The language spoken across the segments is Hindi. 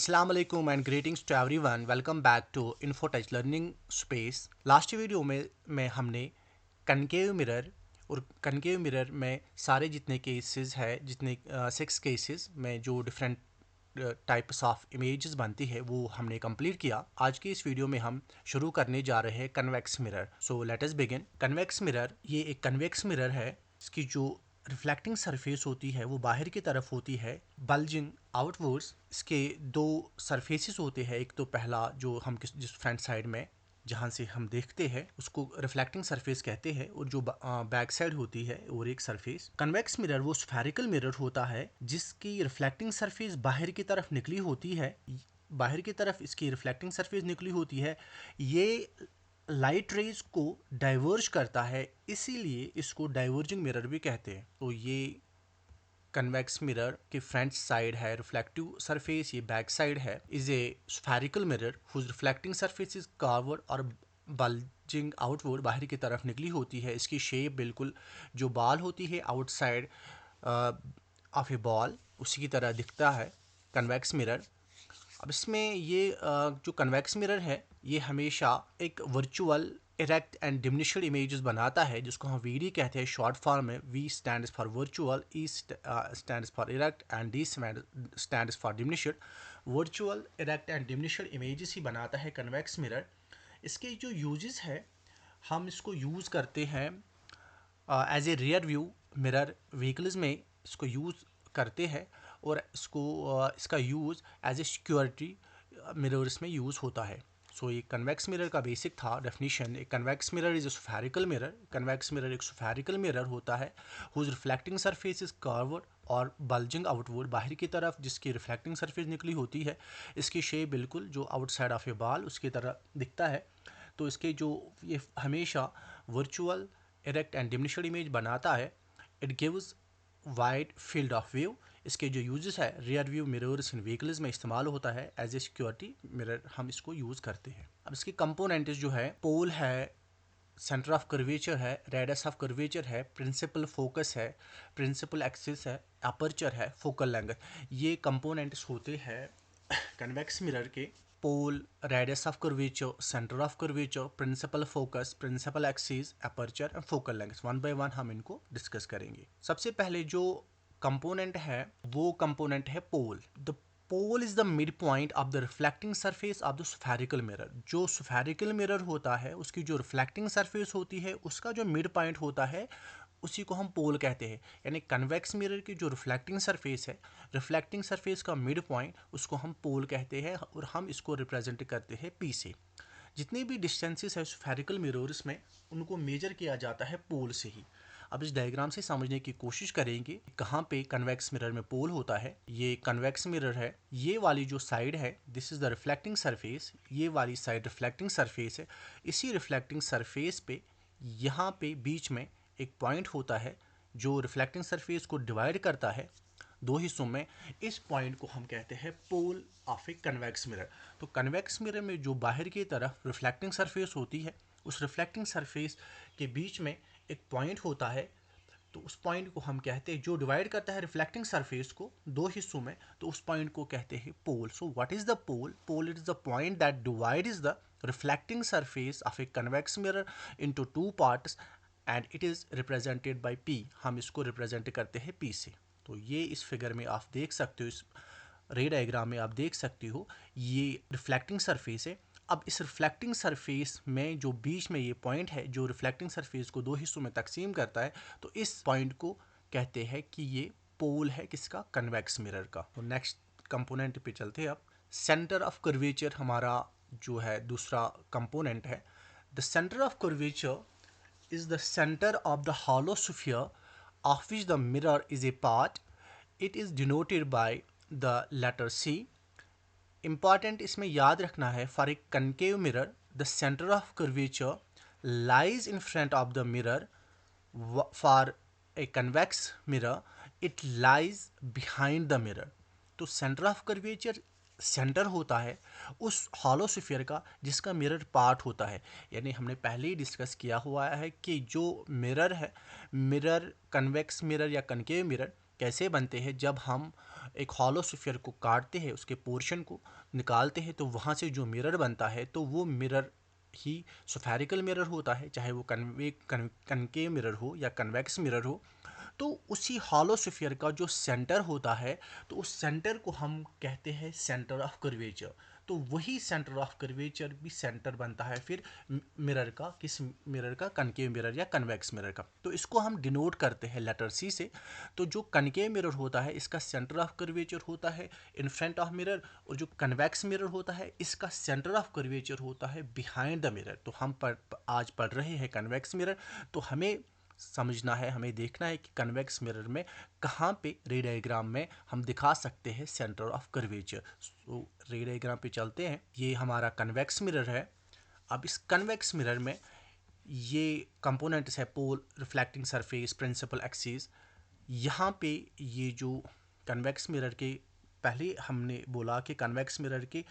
Assalamu alaikum and greetings to everyone. Welcome back to InfoTouch Learning Space. Last video में हमने कनकेव मिरर और कनकेव मिरर में सारे जितने केसेस है जितने 6 केसेस में जो डिफरेंट टाइप्स ऑफ इमेजेस बनती है वो हमने कंप्लीट किया। आज की इस वीडियो में हम शुरू करने जा रहे हैं convex mirror. So let us begin. Convex mirror ये एक कन्वेक्स मिरर है। इसकी जो रिफ्लेक्टिंग सरफेस होती है वो बाहर की तरफ होती है, बल्जिंग आउटवर्ड्स। इसके दो सरफेसेस होते हैं। एक तो पहला जो हम जिस फ्रंट साइड में जहाँ से हम देखते हैं उसको रिफ्लेक्टिंग सरफेस कहते हैं, और जो बैक साइड होती है और एक सरफेस। कन्वेक्स मिरर वो स्फेरिकल मिरर होता है जिसकी रिफ्लेक्टिंग सरफेस बाहर की तरफ निकली होती है। बाहर की तरफ इसकी रिफ्लेक्टिंग सरफेस निकली होती है। ये लाइट रेज को डाइवर्ज करता है, इसीलिए इसको डाइवर्जिंग मिरर भी कहते हैं। तो ये कन्वेक्स मिरर की फ्रंट साइड है रिफ्लेक्टिव सरफेस, ये बैक साइड है। Is a spherical mirror whose reflecting surface is curved और बल्जिंग आउटवर्ड, बाहर की तरफ निकली होती है। इसकी शेप बिल्कुल जो बॉल होती है आउटसाइड ऑफ ए बॉल उसी की तरह दिखता है कन्वेक्स मिरर। अब इसमें ये जो कन्वेक्स मिरर है ये हमेशा एक virtual erect and diminished images बनाता है, जिसको हम वीडी कहते हैं शॉर्ट फॉर्म में। V stands for virtual, E stands for erect and D stands for diminished. Virtual erect and diminished images ही बनाता है कन्वेक्स मिरर। इसके जो यूजेस है, हम इसको यूज़ करते हैं as a rear view mirror. Vehicles में इसको यूज़ करते हैं, और इसका use as a security mirrors में यूज़ होता है। सो ये कन्वेक्स मिरर का बेसिक था डेफिनेशन। एक convex mirror is a spherical mirror. Convex mirror एक स्फेरिकल मिरर होता है whose reflecting surface is curved और बल्जिंग आउटवर्ड, बाहर की तरफ जिसकी रिफ्लेक्टिंग सरफेस निकली होती है। इसकी शेप बिल्कुल जो आउटसाइड ऑफ ए बॉल उसकी तरह दिखता है। तो इसके जो ये हमेशा virtual erect and diminished image बनाता है। It gives wide field of view. इसके जो यूजेस है, rear view mirrors in vehicles में इस्तेमाल होता है एज ए सिक्योरिटी मिरर, हम इसको यूज़ करते हैं। अब इसके कंपोनेंट्स जो है, पोल है, सेंटर ऑफ कर्वेचर है, रेडियस ऑफ कर्वेचर है, प्रिंसिपल फोकस है, प्रिंसिपल एक्सिस है, अपर्चर है, फोकल लेंथ। ये कंपोनेंट्स होते हैं कन्वेक्स मिरर के। Pole, radius of curvature, centre of curvature, principal focus, principal axis, aperture and focal length. One by one हम इनको डिस्कस करेंगे। सबसे पहले जो कंपोनेंट है वो कंपोनेंट है pole. The pole is the mid point of the reflecting surface of the spherical mirror. जो स्फेरिकल मिरर होता है उसकी जो रिफ्लेक्टिंग सरफेस होती है उसका जो मिड पॉइंट होता है उसी को हम पोल कहते हैं। यानी कन्वेक्स मिरर की जो रिफ्लेक्टिंग सरफेस है, रिफ्लेक्टिंग सरफेस का मिड पॉइंट उसको हम पोल कहते हैं, और हम इसको रिप्रेजेंट करते हैं पी से। जितने भी डिस्टेंसेस है स्फेरिकल मिरर्स में उनको मेजर किया जाता है पोल से ही। अब इस डायग्राम से समझने की कोशिश करेंगे कहाँ पे कन्वेक्स मिरर में पोल होता है। ये कन्वेक्स मिरर है, ये वाली जो साइड है this is the reflecting surface, ये वाली साइड रिफ्लेक्टिंग सरफेस है। इसी रिफ्लेक्टिंग सरफेस पे यहाँ पे बीच में एक पॉइंट होता है जो रिफ्लेक्टिंग सरफेस को डिवाइड करता है दो हिस्सों में। इस पॉइंट को हम कहते हैं pole of a convex mirror. तो कन्वेक्स मिरर में जो बाहर की तरफ रिफ्लेक्टिंग सरफेस होती है उस रिफ्लेक्टिंग सरफेस के बीच में एक पॉइंट होता है, तो उस पॉइंट को हम कहते हैं जो डिवाइड करता है रिफ्लेक्टिंग सरफेस को दो हिस्सों में, तो उस पॉइंट को कहते हैं pole. So what is the pole? Pole is the point that divides the reflecting surface of a convex mirror into two parts and it is represented by P। हम इसको रिप्रेजेंट करते हैं P से। तो ये इस फिगर में आप देख सकते हो, इस रे डायग्राम में आप देख सकते हो ये रिफ्लेक्टिंग सरफेस है। अब इस रिफ्लेक्टिंग सरफेस में जो बीच में ये पॉइंट है जो रिफ्लेक्टिंग सरफेस को दो हिस्सों में तकसीम करता है, तो इस पॉइंट को कहते हैं कि ये पोल है किसका? कन्वेक्स मिरर का। तो नेक्स्ट कंपोनेंट पे चलते हैं। अब सेंटर ऑफ कर्वेचर हमारा जो है दूसरा कंपोनेंट है। The centre of curvature is the centre of the hollow sphere of which the mirror is a part. It is denoted by the letter C। Important इसमें याद रखना है, for a concave mirror the center of curvature lies in front of the mirror। For a convex mirror it lies behind the mirror। तो सेंटर ऑफ कर्वेचर सेंटर होता है उस हॉलो स्फीयर का जिसका मिरर पार्ट होता है। यानी हमने पहले ही डिस्कस किया हुआ है कि जो मिरर है, मिरर कन्वेक्स मिरर या कनकेव मिरर, कैसे बनते हैं? जब हम एक हॉलो स्फीयर को काटते हैं, उसके पोर्शन को निकालते हैं, तो वहाँ से जो मिरर बनता है तो वो मिरर ही स्फेरिकल मिरर होता है, चाहे वो कनकेव मिरर हो या कन्वेक्स मिरर हो। तो उसी हॉलो स्फीयर का जो सेंटर होता है, तो उस सेंटर को हम कहते हैं सेंटर ऑफ कर्वेचर। तो वही सेंटर ऑफ कर्वेचर भी सेंटर बनता है फिर मिरर का, किस मिरर का? कनकेव मिरर या कन्वेक्स मिरर का। तो इसको हम डिनोट करते हैं लेटर सी से। तो जो कनकेव मिरर होता है इसका सेंटर ऑफ कर्वेचर होता है इन फ्रंट ऑफ मिरर, और जो कन्वेक्स मिरर होता है इसका सेंटर ऑफ कर्वेचर होता है बिहाइंड द मिरर। तो हम आज पढ़ रहे हैं कन्वेक्स मिरर, तो हमें समझना है, हमें देखना है कि कन्वेक्स मिरर में कहाँ पे रे डायग्राम में हम दिखा सकते हैं सेंटर ऑफ कर्वेचर। सो रे डायग्राम पे चलते हैं। ये हमारा कन्वेक्स मिरर है। अब इस कन्वेक्स मिरर में ये कंपोनेंट्स है पोल, रिफ्लेक्टिंग सरफेस, प्रिंसिपल एक्सिस। यहाँ पे ये जो कन्वेक्स मिरर के पहले हमने बोला कि कन्वेक्स मिरर के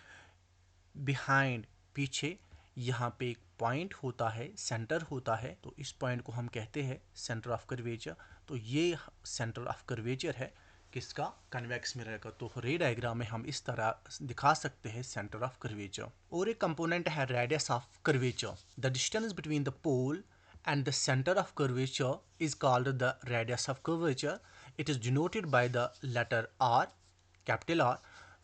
बिहाइंड, पीछे, यहाँ पे एक पॉइंट होता है, सेंटर होता है। तो इस पॉइंट को हम कहते हैं सेंटर ऑफ कर्वेचर। तो ये सेंटर ऑफ कर्वेचर है किसका? कन्वेक्स मिरर का। तो रे डायग्राम में हम इस तरह दिखा सकते हैं सेंटर ऑफ कर्वेचर। और एक कंपोनेंट है radius of curvature. The distance between the pole and the center of curvature is called the radius of curvature. It is denoted by the letter R, capital R.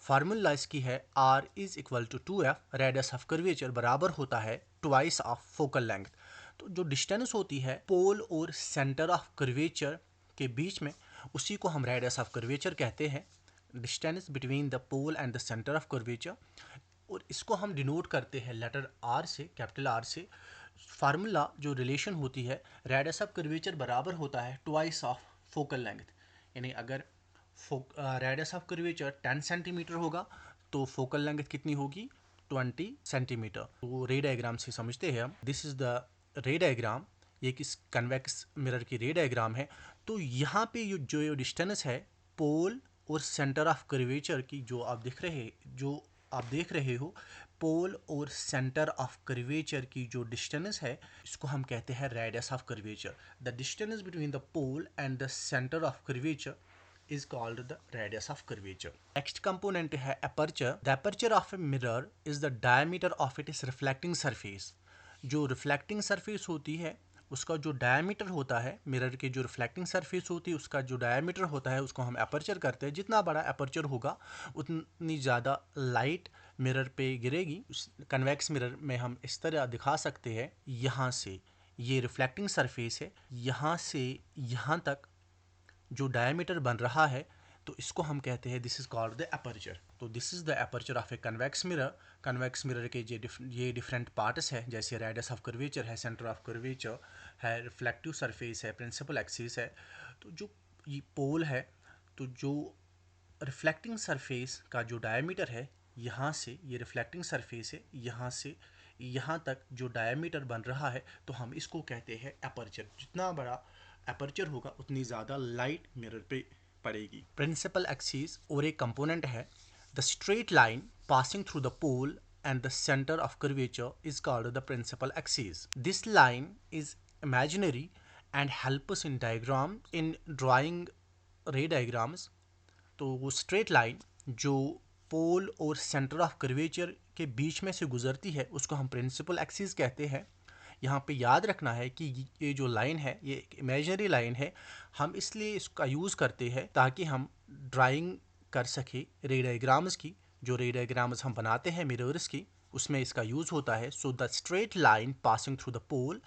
Formula इसकी है R is equal to 2f, radius of curvature बराबर होता है ट्वाइस ऑफ फोकल लेंथ। तो जो डिस्टेंस होती है पोल और सेंटर ऑफ कर्वेचर के बीच में, उसी को हम रेडियस ऑफ कर्वेचर कहते हैं। Distance between the pole and the centre of curvature, और इसको हम डिनोट करते हैं लेटर R से, कैपिटल R से। फार्मूला जो रिलेशन होती है, रेडियस ऑफ कर्वेचर बराबर होता है ट्वाइस ऑफ फोकल लेंथ। यानी अगर रेडियस ऑफ कर्वेचर 10 सेंटीमीटर होगा तो फोकल लेंथ कितनी होगी? 20 सेंटीमीटर। तो रे डायग्राम से समझते हैं हम। दिस इज द रे डायग्राम। ये किस कन्वेक्स मिरर की रे डायग्राम है। तो यहाँ पे जो डिस्टेंस है पोल और सेंटर ऑफ कर्वेचर की, जो आप देख रहे हो, पोल और सेंटर ऑफ कर्वेचर की जो डिस्टेंस है, इसको हम कहते हैं radius of curvature. The distance between the pole and the centre of curvature is called the radius of curvature. Next component है aperture. The aperture of a mirror is the diameter of its reflecting surface. जो रिफ्लेक्टिंग सरफेस होती है उसका जो डायमीटर होता है, मिरर की जो रिफ्लेक्टिंग सरफेस होती है उसका जो डायमीटर होता है, उसको हम अपर्चर करते हैं। जितना बड़ा अपर्चर होगा उतनी ज़्यादा लाइट मिरर पे गिरेगी। कन्वेक्स मिरर में हम इस तरह दिखा सकते हैं, यहाँ से ये रिफ्लेक्टिंग सरफेस है, यहाँ से यहाँ तक जो डायमीटर बन रहा है, तो इसको हम कहते हैं this is called the aperture. तो this is the aperture of a convex mirror. Convex mirror के ये डिफरेंट पार्ट्स हैं, जैसे रेडियस ऑफ कर्वेचर है, सेंटर ऑफ कर्वेचर है, रिफ्लेक्टिव सरफेस है, प्रिंसिपल एक्सिस है। तो जो ये पोल है, तो जो रिफ्लेक्टिंग सरफेस का जो डायमीटर है, यहाँ से ये रिफ्लेक्टिंग सरफेस है, यहाँ से यहाँ तक जो डायमीटर बन रहा है, तो हम इसको कहते हैं अपर्चर। जितना बड़ा अपर्चर होगा उतनी ज़्यादा लाइट मिरर पे पड़ेगी। प्रिंसिपल एक्सिस और एक कंपोनेंट है, the straight line passing through the pole and the center of curvature is called the principal axis. This line is imaginary and help us in drawing ray diagrams. तो वो स्ट्रेट लाइन जो पोल और सेंटर ऑफ कर्वेचर के बीच में से गुजरती है उसको हम प्रिंसिपल एक्सिस कहते हैं। यहाँ पे याद रखना है कि ये जो लाइन है ये एक इमेजिनरी लाइन है। हम इसलिए इसका यूज़ करते हैं ताकि हम ड्राइंग कर सके रे डायग्राम्स की। जो रे डायग्राम्स हम बनाते हैं मिरर्स की, उसमें इसका यूज़ होता है। So the straight line passing through the pole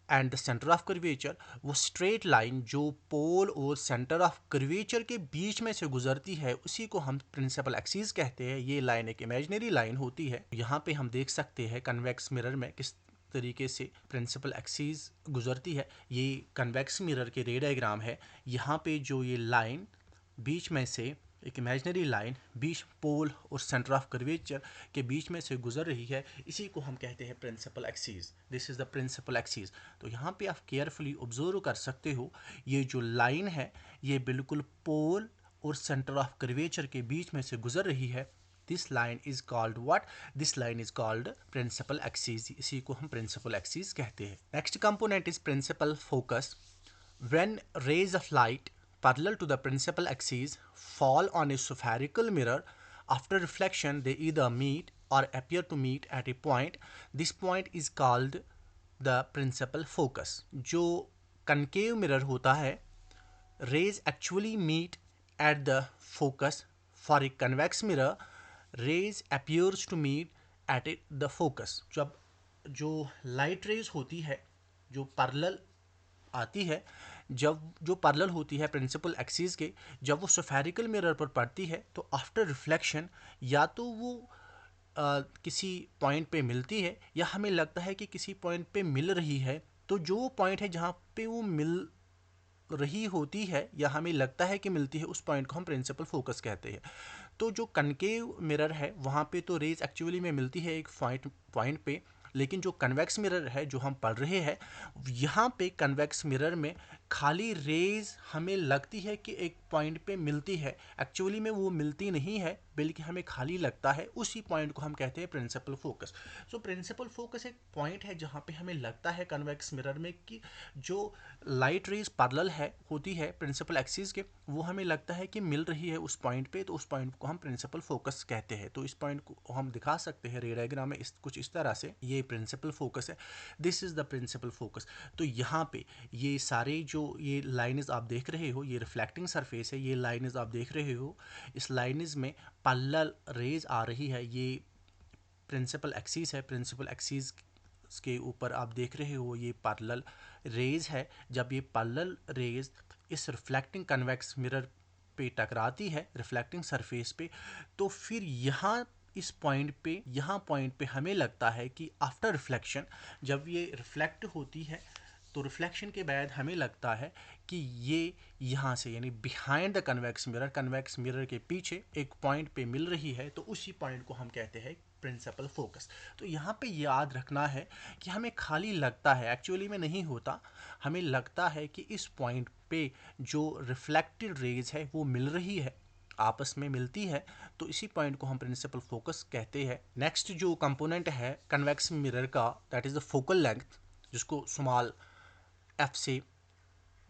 and the centre of curvature, वो स्ट्रेट लाइन जो पोल और सेंटर ऑफ कर्वेचर के बीच में से गुजरती है उसी को हम प्रिंसिपल एक्सिस कहते हैं। ये लाइन एक इमेजिनरी लाइन होती है। यहाँ पे हम देख सकते हैं कन्वेक्स मिरर में किस तरीके से प्रिंसिपल एक्सिस गुजरती है। ये कन्वेक्स मिरर के रे डायग्राम है। यहाँ पे जो ये लाइन बीच में से एक इमेजिनरी लाइन बीच पोल और सेंटर ऑफ कर्वेचर के बीच में से गुजर रही है, इसी को हम कहते हैं principal axis. This is the principal axis. तो यहाँ पे आप केयरफुली ऑब्जर्व कर सकते हो, ये जो लाइन है ये बिल्कुल पोल और सेंटर ऑफ कर्वेचर के बीच में से गुजर रही है। This line is called what? This line is called principal axis. इसी को हम principal axis कहते हैं। Next component is principal focus. When rays of light parallel to the principal axis fall on a spherical mirror. After reflection, they either meet or appear to meet at a point. This point is called the principal focus. जो concave mirror होता है, rays actually meet at the focus. For a convex mirror, rays appears to meet at the focus. जब जो light rays होती है, जो parallel आती है, जब जो पैरेलल होती है प्रिंसिपल एक्सिस के, जब वो स्फेरिकल मिरर पर पड़ती है तो आफ्टर रिफ्लेक्शन या तो वो किसी पॉइंट पे मिलती है या हमें लगता है कि किसी पॉइंट पे मिल रही है। तो जो पॉइंट है जहाँ पे वो मिल रही होती है या हमें लगता है कि मिलती है, उस पॉइंट को हम प्रिंसिपल फोकस कहते हैं। तो जो कनकेव मिरर है वहाँ पे तो रेज एक्चुअली में मिलती है एक पॉइंट पे, लेकिन जो कन्वेक्स मिरर है जो हम पढ़ रहे हैं, यहाँ पे कन्वेक्स मिरर में खाली रेज हमें लगती है कि एक पॉइंट पे मिलती है, एक्चुअली में वो मिलती नहीं है बल्कि हमें खाली लगता है। उसी पॉइंट को हम कहते हैं principal focus. So principal focus एक पॉइंट है जहाँ पे हमें लगता है कन्वेक्स मिरर में कि जो लाइट रेज पैरेलल है होती है प्रिंसिपल एक्सिस के, वो हमें लगता है कि मिल रही है उस पॉइंट पे, तो उस पॉइंट को हम प्रिंसिपल फोकस कहते हैं। तो इस पॉइंट को हम दिखा सकते हैं रे डायग्राम में कुछ इस तरह से, ये प्रिंसिपल फोकस है, this is the principal focus. तो यहाँ पे ये सारे जो ये लाइन्स आप देख रहे हो, ये रिफ्लेक्टिंग सरफेस है, ये लाइन्स आप देख रहे हो, इस लाइन्स में पैरेलल रेज आ रही है, ये प्रिंसिपल एक्सिस है, प्रिंसिपल एक्सिस के ऊपर आप देख रहे हो ये पैरेलल रेज है। जब ये पैरेलल रेज इस रिफ्लेक्टिंग कन्वेक्स मिरर पे टकराती है रिफ्लेक्टिंग सरफेस पे, तो फिर यहाँ इस पॉइंट पे हमें लगता है कि आफ्टर रिफ्लेक्शन, जब ये रिफ्लेक्ट होती है तो रिफ्लेक्शन के बाद हमें लगता है कि ये यहाँ से यानी बिहाइंड द कन्वेक्स मिरर के पीछे एक पॉइंट पे मिल रही है, तो उसी पॉइंट को हम कहते हैं प्रिंसिपल फोकस। तो यहाँ पे याद रखना है कि हमें खाली लगता है, एक्चुअली में नहीं होता, हमें लगता है कि इस पॉइंट पे जो रिफ्लेक्टेड रेज है वो मिल रही है, आपस में मिलती है, तो इसी पॉइंट को हम प्रिंसिपल फोकस कहते हैं। नेक्स्ट जो कंपोनेंट है कन्वेक्स मिरर का, that is the focal length, जिसको स्मॉल एफ से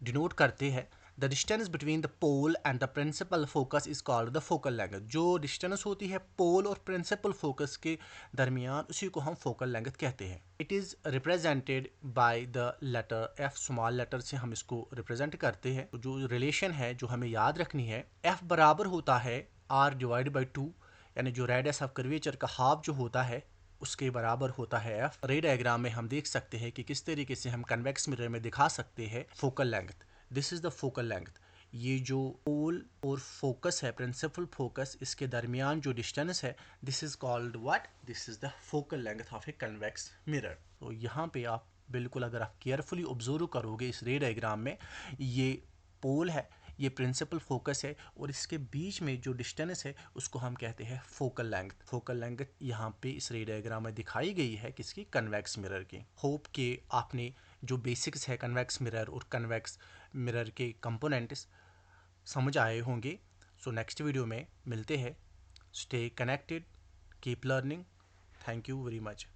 डिनोट करते हैं। The distance between the pole and the principal focus is called the focal length. जो डिस्टेंस होती है पोल और प्रिंसिपल फोकस के दरमियान, उसी को हम फोकल लेंथ कहते हैं। It is represented by the letter F, small letter से हम इसको रिप्रेजेंट करते हैं। जो रिलेशन है जो हमें याद रखनी है, एफ बराबर होता है आर डिवाइड बाई 2, यानी जो रेडियस ऑफ कर्वेचर का हाफ जो होता है उसके बराबर होता है एफ। रे डायग्राम में हम देख सकते हैं कि किस तरीके से हम कन्वेक्स मिरर में दिखा सकते हैं focal length. This is the focal length. ये जो पोल और फोकस है प्रिंसिपल फोकस, इसके दरमियान जो डिस्टेंस है, this is called what, this is the focal length of a convex mirror. तो यहाँ पे आप बिल्कुल अगर आप केयरफुली ऑब्जर्व करोगे इस रे डायग्राम में, ये पोल है, ये प्रिंसिपल फोकस है, और इसके बीच में जो डिस्टेंस है उसको हम कहते हैं फोकल लेंथ। फोकल लेंथ यहाँ पे इस रे डायग्राम में दिखाई गई है किसकी, कन्वेक्स मिरर की। होप के आपने जो बेसिक्स है कन्वेक्स मिरर और कन्वेक्स मिरर के कंपोनेंट्स समझ आए होंगे। सो नेक्स्ट वीडियो में मिलते हैं। Stay connected, keep learning. Thank you very much.